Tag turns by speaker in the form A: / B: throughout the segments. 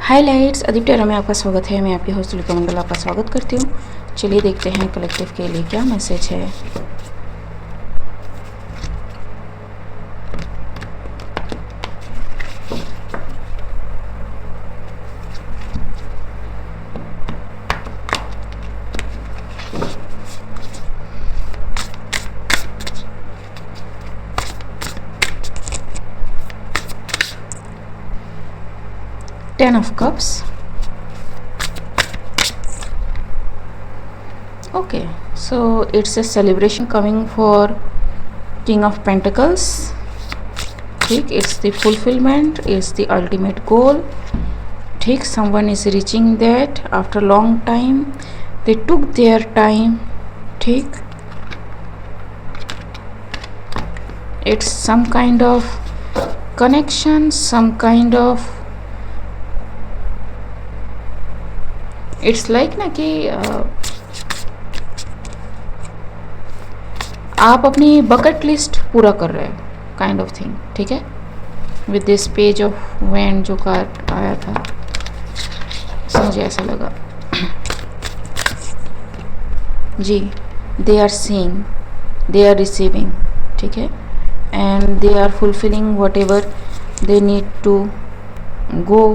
A: Highlights Aditya में आपका स्वागत है। मैं आपकी होस्ट तुलिका मंडल आपका स्वागत करती हूँ। चलिए देखते हैं कलेक्टिव के लिए क्या मैसेज है। Ten of Cups. Okay, so it's a celebration coming for King of Pentacles. ठीक, it's the fulfillment, it's the ultimate goal. ठीक, someone is reaching that after long time. They took their time. ठीक, it's some kind of connection, some kind of it's like ना कि आप अपनी bucket list पूरा कर रहे हो काइंड ऑफ थिंग। ठीक है, with this page of wand जो कार्ड आया था, मुझे ऐसा लगा जी। They are seeing, they are receiving, ठीक है, and they are fulfilling whatever they need to go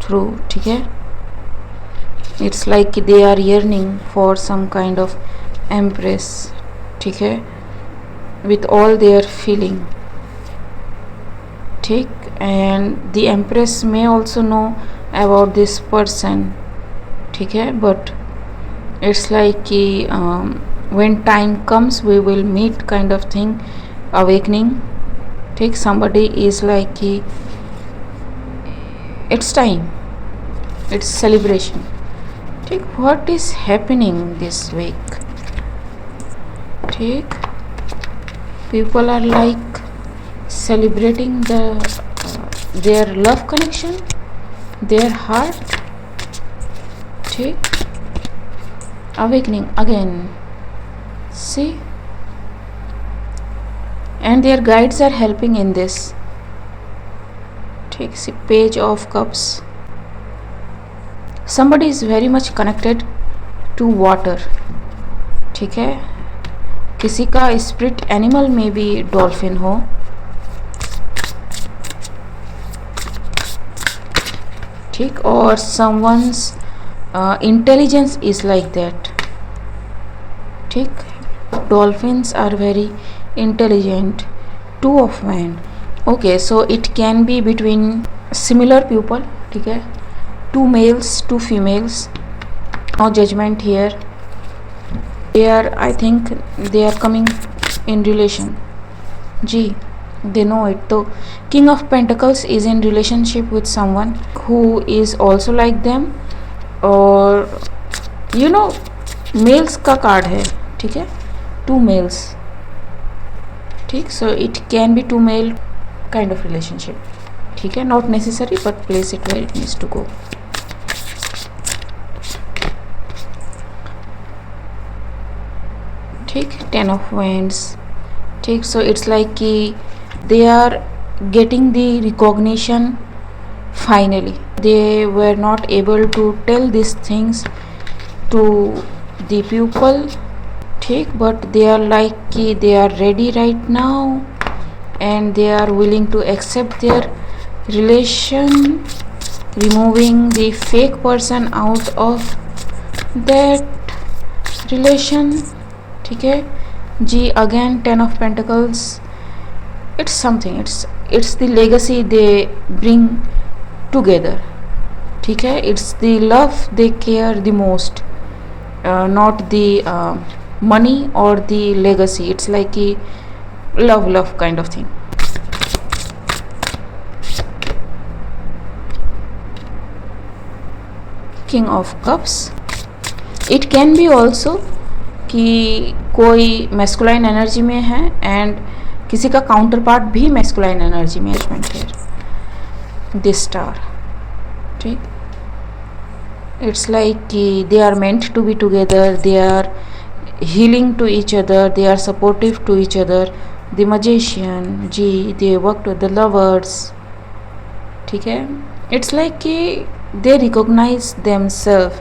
A: through. ठीक है, it's like they are yearning for some kind of empress, ठीक है, with all their feeling, ठीक, and the empress may also know about this person, ठीक है, but it's like कि when time comes we will meet kind of thing, awakening, ठीक, somebody is like कि it's time, it's celebration, ठीक। what is happening this week, ठीक, people are like celebrating their love connection, their heart, ठीक, awakening again, see, and their guides are helping in this, ठीक। see page of cups, somebody is very much connected to water, ठीक है, किसी का spirit animal में भी dolphin हो, ठीक, और someone's intelligence is like that, ठीक, dolphins are very intelligent. Two of Wands, okay, so it can be between similar people, ठीक है, two males, two females, no judgment here. They are, I think they are coming in relation, जी, they know it. तो King of Pentacles is in relationship with someone who is also like them, और you know males का card है, ठीक है, two males, ठीक, so it can be two male kind of relationship, ठीक है, not necessary but place it where it needs to go, ठीक। Ten of wands, ठीक, सो इट्स लाइक कि they are getting the recognition finally. They were not able to tell this things to the people, ठीक, but they are like कि they are ready right now and they are willing to accept their relation, removing the fake person out of that relation, ठीक है जी। Again ten of pentacles, it's something, it's the legacy they bring together, ठीक है, it's the love they care the most, not the money और the legacy, it's like कि love kind of thing. King of cups, it can be also कि कोई masculine energy में है and किसी का काउंटर पार्ट भी मैस्कुलाइन एनर्जी में है, दिस स्टार, ठीक, इट्स लाइक कि they are meant to be together, they are healing to each other, they are supportive to each other, the magician, जी, they work to the lovers, ठीक है, it's like कि they recognize themselves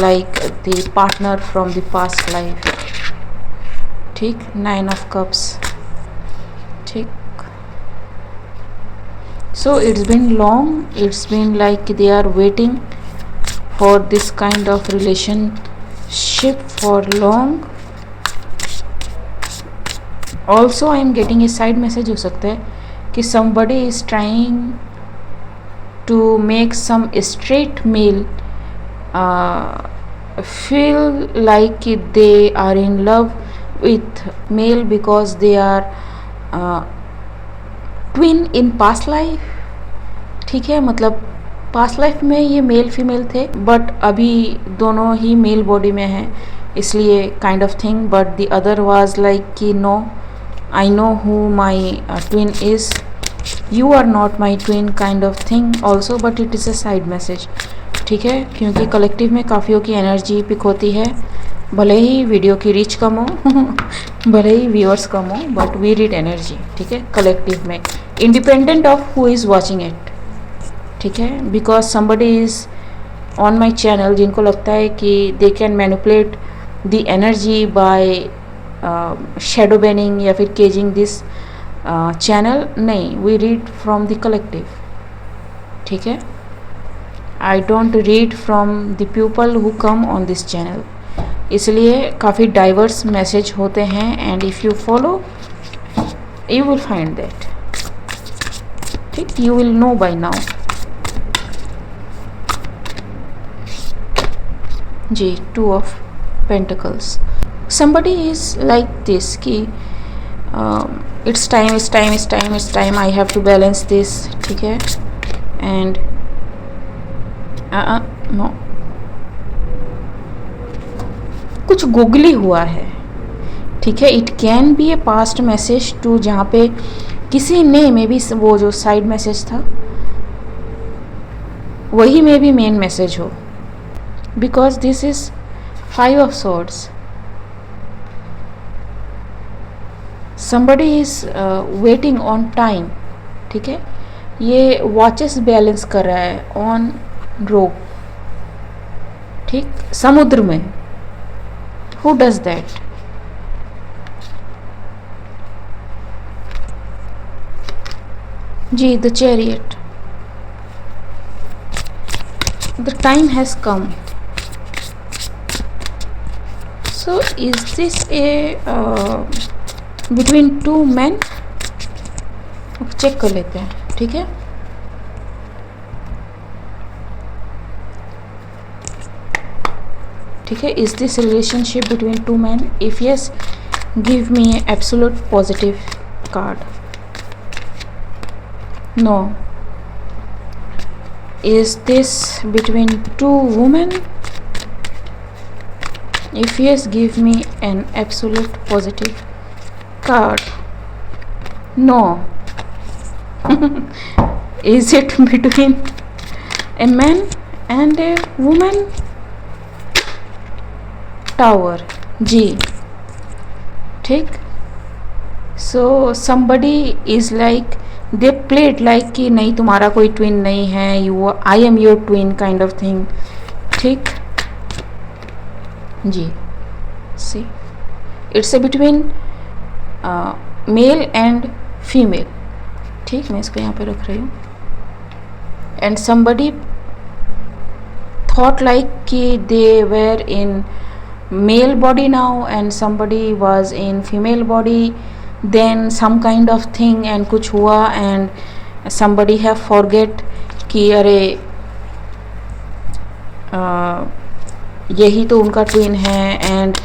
A: like the partner from the past life. ठीक, 9 of cups. ठीक, so it's been long, it's been like they are waiting for this kind of relationship for long. Also I am getting a side message हो सकता है कि somebody is trying to make some straight male feel like they are in love with male because they are twin in past life. ठीक है, मतलब past life में ये male female थे बट अभी दोनों ही मेल बॉडी में हैं, इसलिए kind of thing. But the other was like कि no, I know who my twin is, you are not my twin kind of thing also, but it is a side message. ठीक है, क्योंकि collective में काफ़ियों की energy pick होती है, भले ही video की रीच कम हो भले ही व्यूअर्स कम हो, बट वी रीड एनर्जी. ठीक है, कलेक्टिव में independent of who is watching it. ठीक है, because somebody is on my channel जिनको लगता है कि they can manipulate the energy by shadow banning या फिर केजिंग दिस चैनल. नहीं, we read from the collective. ठीक है, I don't read from the people who come on this channel, इसलिए काफ़ी डाइवर्स मैसेज होते हैं. And if you follow you will find that. ठीक, you will know by now. जी, 2 of Pentacles. Somebody is like this कि it's time, I have to balance this. ठीक है, and no, कुछ गुगली हुआ है. ठीक है, it can be a past message too, जहाँ पे किसी ने मे बी वो जो साइड मैसेज था वही में भी मेन मैसेज हो, because this is 5 of swords. somebody is waiting on time. ठीक है, ये वॉचेस बैलेंस कर रहा है ऑन रोप. ठीक, समुद्र में. who does that? जी, the chariot. the time has come. So is this a between 2 men? Check कर लेते हैं. ठीक है, ठीक है, is this relationship between 2 men? If yes, give me absolute positive card. No. Is this between 2 women? If yes, give me an absolute positive card. No. Is it between a man and a woman? Tower. जी, ठीक. So somebody is like, they played like कि नहीं तुम्हारा कोई twin नहीं है, you, I am your twin kind of thing. ठीक जी. See, it's a between male and female. ठीक, मैं इसको यहाँ पे रख रही हूँ. एंड समबडी थॉट लाइक कि they were in male body now and somebody was in female body, then some kind of thing and कुछ हुआ एंड समबडी हैव फॉरगेट कि अरे यही तो उनका ट्विन है. And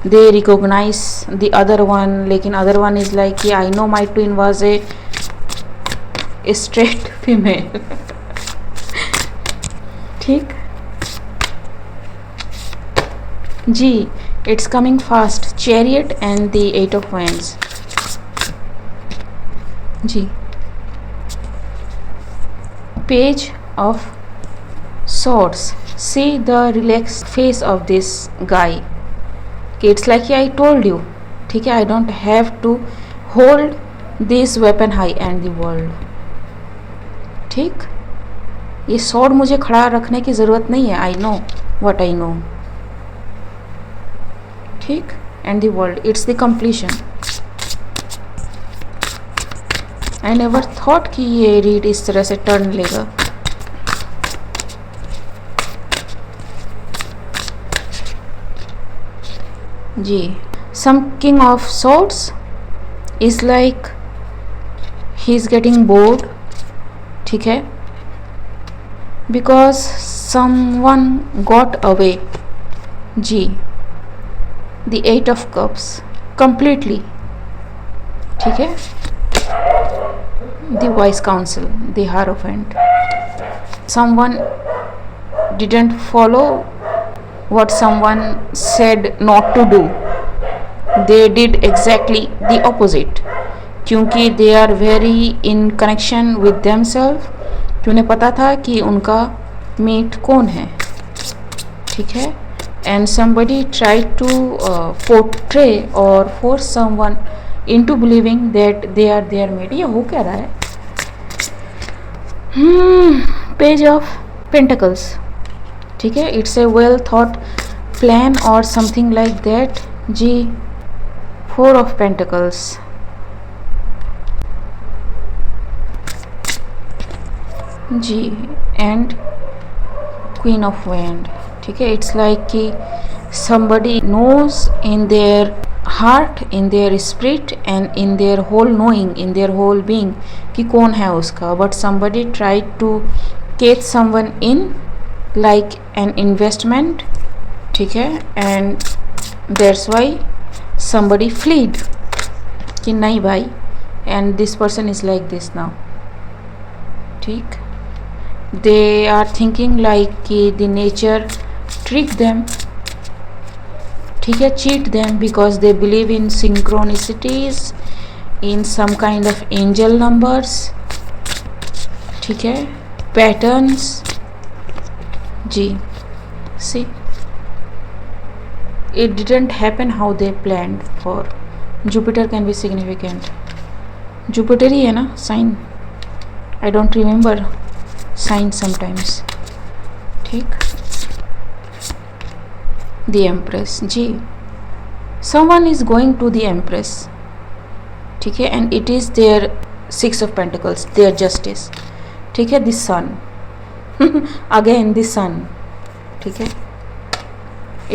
A: they recognize the other one, लेकिन अदर वन इज लाइक कि I know my twin was a straight female. ठीक जी, it's coming fast. Chariot and the 8 of Wands. जी, page of swords. See the relaxed face of this guy. It's like I told you. ठीक है, I don't have to hold this weapon high and the world. ठीक, ये sword मुझे खड़ा रखने की ज़रूरत नहीं है. I know what I know. ठीक. And the world, it's the completion. I never thought कि ये रीड इस तरह से टर्न लेगा. जी. Some king of swords is like he is getting bored. ठीक है. Because someone got away. Ji. The eight of cups completely. ठीक है. The wise counsel, the hierophant. Someone didn't follow what someone said not to do. They did exactly the opposite. क्योंकि they are very in connection with themselves. कि उन्हें पता था कि उनका met कौन है. ठीक है. And somebody tried to portray or force someone into believing that they are their mate. ये हो क्या रहा है? Page of Pentacles. ठीक है. It's a well thought plan or something like that. Ji. Four of Pentacles. Ji. And Queen of Wand. ठीक है. It's like कि somebody knows in their heart, in their spirit and in their whole knowing, in their whole being कि कौन है उसका. But somebody tried to catch someone in like an investment. ठीक है. And that's why somebody fled कि नहीं भाई. And this person is like this now. ठीक. They are thinking like कि the nature trick them. ठीक है. Cheat them because they believe in synchronicities, in some kind of angel numbers. ठीक है. Patterns. Ji. See, it didn't happen how they planned for. Jupiter can be significant. Jupiter ही है ना sign. I don't remember sign sometimes. ठीक. The Empress. Ji. Someone is going to the Empress. ठीक है. And it is their Six of Pentacles, their justice. ठीक है. The Sun. Again the Sun. ठीक है.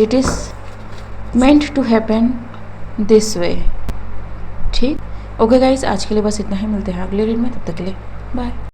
A: It is meant to happen this way. ठीक. Okay guys, आज के लिए बस इतना ही. मिलते हैं अगले रीड में. तब तक के लिए बाय.